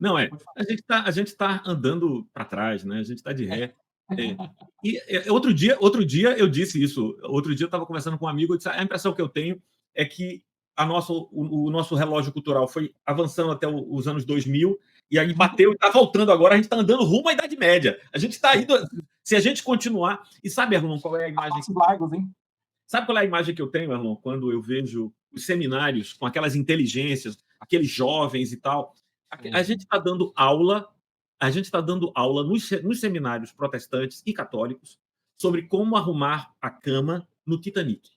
Não é. Pode falar. A gente tá andando para trás, né? A gente está de ré. Outro dia eu disse isso. Outro dia eu estava conversando com um amigo. Eu disse, a impressão que eu tenho é que o nosso relógio cultural foi avançando até os anos 2000 e aí bateu e está voltando agora. A gente está andando rumo à Idade Média. A gente está indo. Se a gente continuar. E sabe, Erlon, qual é a imagem? Passos largos, hein? Sabe qual é a imagem que eu tenho, Erlon, quando eu vejo os seminários com aquelas inteligências, aqueles jovens e tal? A gente está dando aula, nos seminários protestantes e católicos sobre como arrumar a cama no Titanic.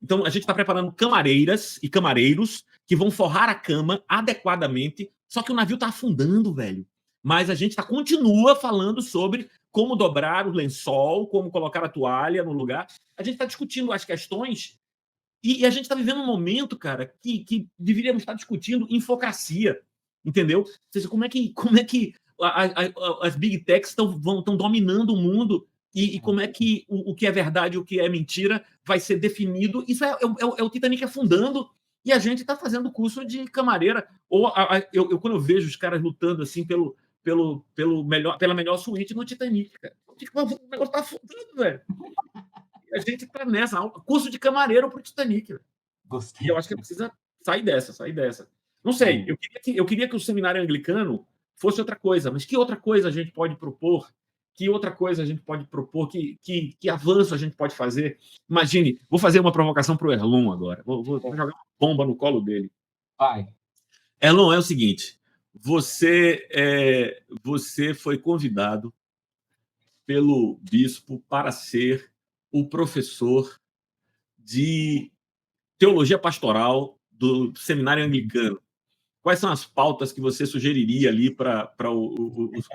Então, a gente está preparando camareiras e camareiros que vão forrar a cama adequadamente, só que o navio está afundando, velho. Mas a gente continua falando sobre como dobrar o lençol, como colocar a toalha no lugar. A gente está discutindo as questões e a gente está vivendo um momento, cara, que deveríamos estar discutindo infocracia, entendeu? Ou seja, como é que as big techs estão dominando o mundo e como é que o que é verdade e o que é mentira vai ser definido. Isso é o Titanic afundando e a gente está fazendo curso de camareira. Ou quando eu vejo os caras lutando assim pela melhor suíte no Titanic, cara. O negócio está afundando, velho. E a gente está nessa, curso de camareiro para o Titanic. Velho. E Gostei. eu acho que precisa sair dessa. Não sei, eu queria que o seminário anglicano fosse outra coisa, mas que outra coisa a gente pode propor? Que outra coisa a gente pode propor? Que avanço a gente pode fazer? Imagine, vou fazer uma provocação para o Erlon agora. Vou jogar uma bomba no colo dele. Vai. Erlon, é o seguinte: você foi convidado pelo bispo para ser o professor de teologia pastoral do seminário anglicano. Quais são as pautas que você sugeriria ali para os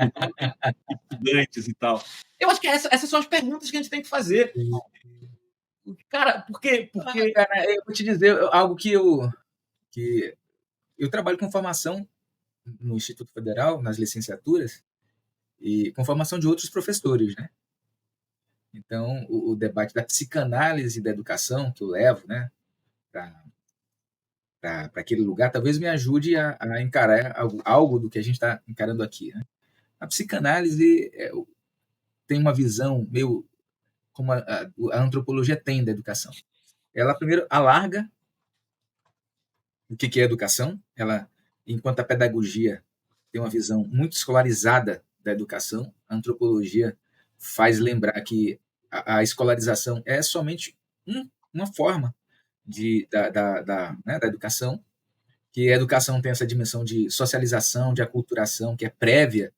estudantes e tal? Eu acho que essas são as perguntas que a gente tem que fazer. Cara, porque Cara, eu vou te dizer algo que eu trabalho com formação no Instituto Federal, nas licenciaturas, e com formação de outros professores, né? Então, o debate da psicanálise da educação que eu levo, né, para aquele lugar, talvez me ajude a encarar algo do que a gente está encarando aqui, né? A psicanálise tem uma visão meio como a antropologia tem da educação. Ela primeiro alarga o que é educação. Ela, enquanto a pedagogia tem uma visão muito escolarizada da educação, a antropologia faz lembrar que a escolarização é somente uma forma da educação, que a educação tem essa dimensão de socialização, de aculturação, que é prévia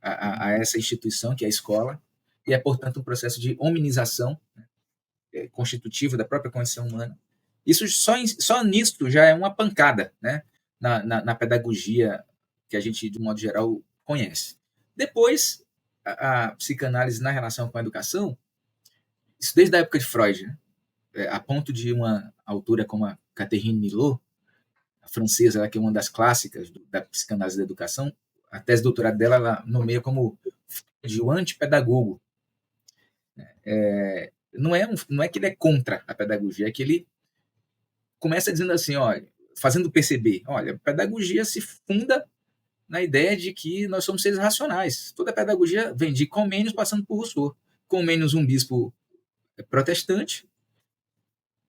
a essa instituição, que é a escola, e é, portanto, um processo de hominização, né, constitutivo da própria condição humana. Isso só nisso já é uma pancada, né, na pedagogia que a gente, de um modo geral, conhece. Depois, a psicanálise na relação com a educação, isso desde a época de Freud, né, a ponto de uma autora como a Catherine Milot, a francesa, ela que é uma das clássicas da psicanálise da educação, a tese de doutorado dela ela nomeia como de o antipedagogo. Não é que ele é contra a pedagogia, é que ele começa dizendo assim, olha, fazendo perceber, olha, a pedagogia se funda na ideia de que nós somos seres racionais. Toda a pedagogia vem de Comênios passando por Rousseau. Comênios, um bispo protestante,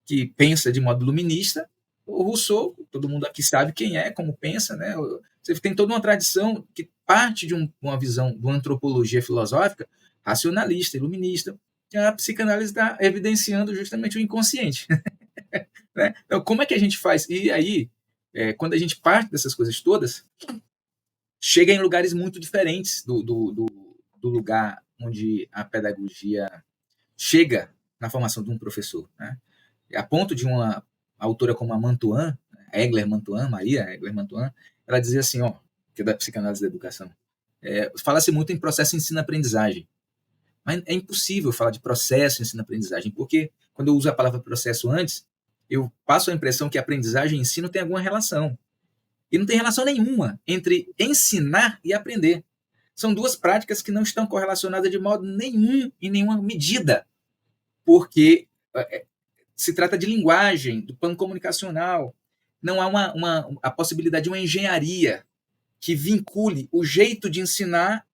que pensa de modo luminista. O Rousseau, todo mundo aqui sabe quem é, como pensa, né? Você tem toda uma tradição que parte de uma visão de uma antropologia filosófica racionalista, iluminista. A psicanálise está evidenciando justamente o inconsciente. Né? Então, como é que a gente faz? E aí, quando a gente parte dessas coisas todas, chega em lugares muito diferentes do lugar onde a pedagogia chega na formação de um professor, né? A ponto de uma autora como a Mantuan, Maria Egler Mantuan, ela dizia assim, que é da psicanálise da educação, fala-se muito em processo ensino-aprendizagem, mas é impossível falar de processo ensino-aprendizagem, porque quando eu uso a palavra processo antes, eu passo a impressão que aprendizagem e ensino tem alguma relação. E não tem relação nenhuma entre ensinar e aprender. São duas práticas que não estão correlacionadas de modo nenhum, em nenhuma medida, porque se trata de linguagem, do plano comunicacional. Não há a possibilidade de uma engenharia que vincule o jeito de ensinar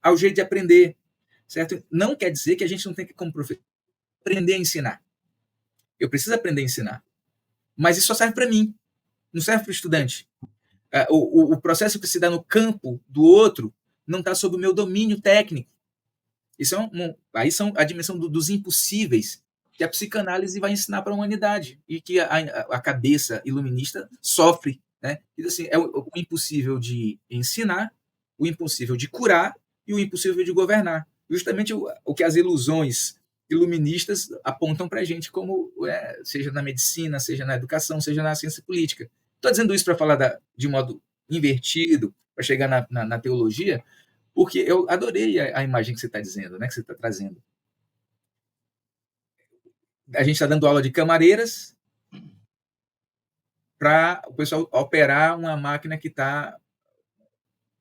ao jeito de aprender, certo? Não quer dizer que a gente não tem que, como professor, aprender a ensinar. Eu preciso aprender a ensinar. Mas isso só serve para mim, não serve para o estudante. O processo que se dá no campo do outro não está sob o meu domínio técnico. Isso aí são a dimensão dos impossíveis que a psicanálise vai ensinar para a humanidade e que a cabeça iluminista sofre. Né? Então, assim, é o impossível de ensinar, o impossível de curar e o impossível de governar. Justamente o que as ilusões iluministas apontam para a gente, como seja na medicina, seja na educação, seja na ciência política. Estou dizendo isso para falar de modo invertido, para chegar na teologia, porque eu adorei a imagem que você está dizendo, né, que você está trazendo. A gente está dando aula de camareiras para o pessoal operar uma máquina que está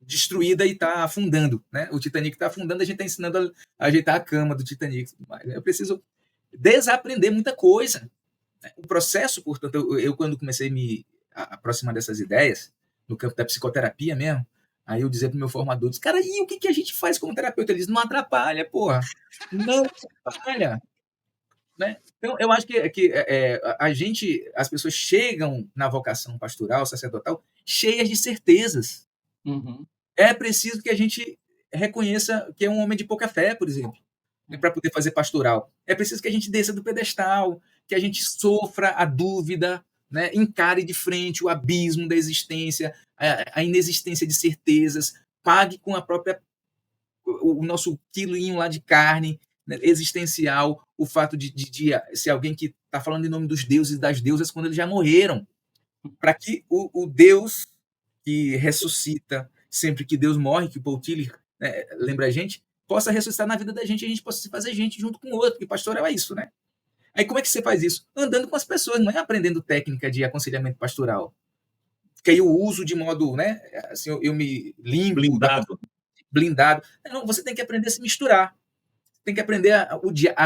destruída e está afundando. Né? O Titanic está afundando, a gente está ensinando a ajeitar a cama do Titanic. Eu preciso desaprender muita coisa. O processo, portanto, eu quando comecei a me aproximar dessas ideias, no campo da psicoterapia mesmo, aí eu dizia para o meu formador, cara, e o que a gente faz como terapeuta? Ele diz, não atrapalha, porra. Não atrapalha. Né? Então, eu acho que as pessoas chegam na vocação pastoral, sacerdotal, cheias de certezas. Uhum. É preciso que a gente reconheça que é um homem de pouca fé, por exemplo, para poder fazer pastoral. É preciso que a gente desça do pedestal, que a gente sofra a dúvida, né? Encare de frente o abismo da existência, a inexistência de certezas, pague com o nosso quilinho lá de carne, né, existencial, o fato de ser alguém que está falando em nome dos deuses e das deusas quando eles já morreram, para que o Deus que ressuscita sempre que Deus morre, que o Paul Tillich lembra a gente, possa ressuscitar na vida da gente e a gente possa se fazer gente junto com o outro, porque pastoral é isso, né? Aí como é que você faz isso? Andando com as pessoas, não é aprendendo técnica de aconselhamento pastoral. Que aí eu uso de modo, né? Assim, eu me limpo. Blindado. Não, você tem que aprender a se misturar. Tem que aprender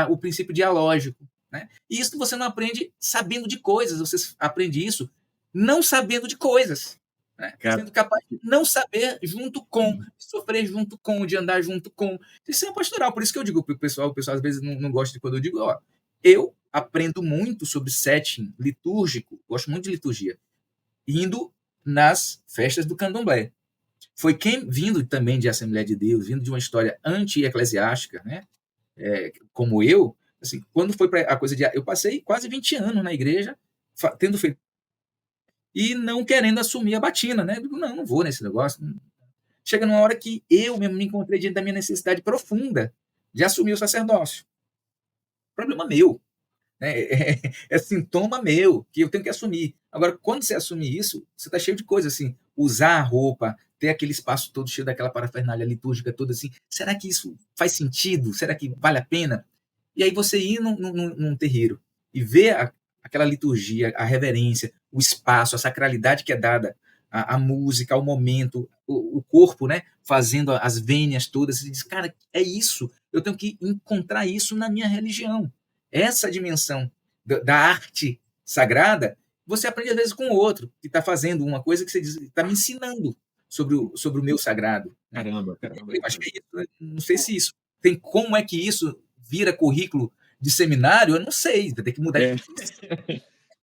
o princípio dialógico. Né? E isso você não aprende sabendo de coisas, você aprende isso não sabendo de coisas. Né? Sendo capaz de não saber junto com, de sofrer junto com, de andar junto com. Isso é pastoral. Por isso que eu digo para o pessoal às vezes não gosta de quando eu digo, ó, eu aprendo muito sobre setting litúrgico, gosto muito de liturgia, indo nas festas do candomblé. Foi quem, vindo também de Assembleia de Deus, vindo de uma história anti-eclesiástica, né? Como eu, assim, quando foi para a coisa de... Eu passei quase 20 anos na igreja, tendo feito... E não querendo assumir a batina, né? Eu digo, não vou nesse negócio. Chega numa hora que eu mesmo me encontrei diante da minha necessidade profunda de assumir o sacerdócio. Problema meu. Né? É sintoma meu, que eu tenho que assumir. Agora, quando você assumir isso, você está cheio de coisa, assim, usar a roupa, ter aquele espaço todo cheio daquela parafernália litúrgica toda assim, será que isso faz sentido? Será que vale a pena? E aí você ir num terreiro e ver aquela liturgia, a reverência, o espaço, a sacralidade que é dada à música, ao momento, o corpo, né, fazendo as vênias todas, e diz, cara, é isso, eu tenho que encontrar isso na minha religião. Essa dimensão da arte sagrada, você aprende às vezes com o outro, que está fazendo uma coisa que você diz, está me ensinando sobre o meu sagrado. Caramba. Eu acho que é isso, né? Não sei se isso tem, como é que isso vira currículo de seminário, eu não sei, vai ter que mudar.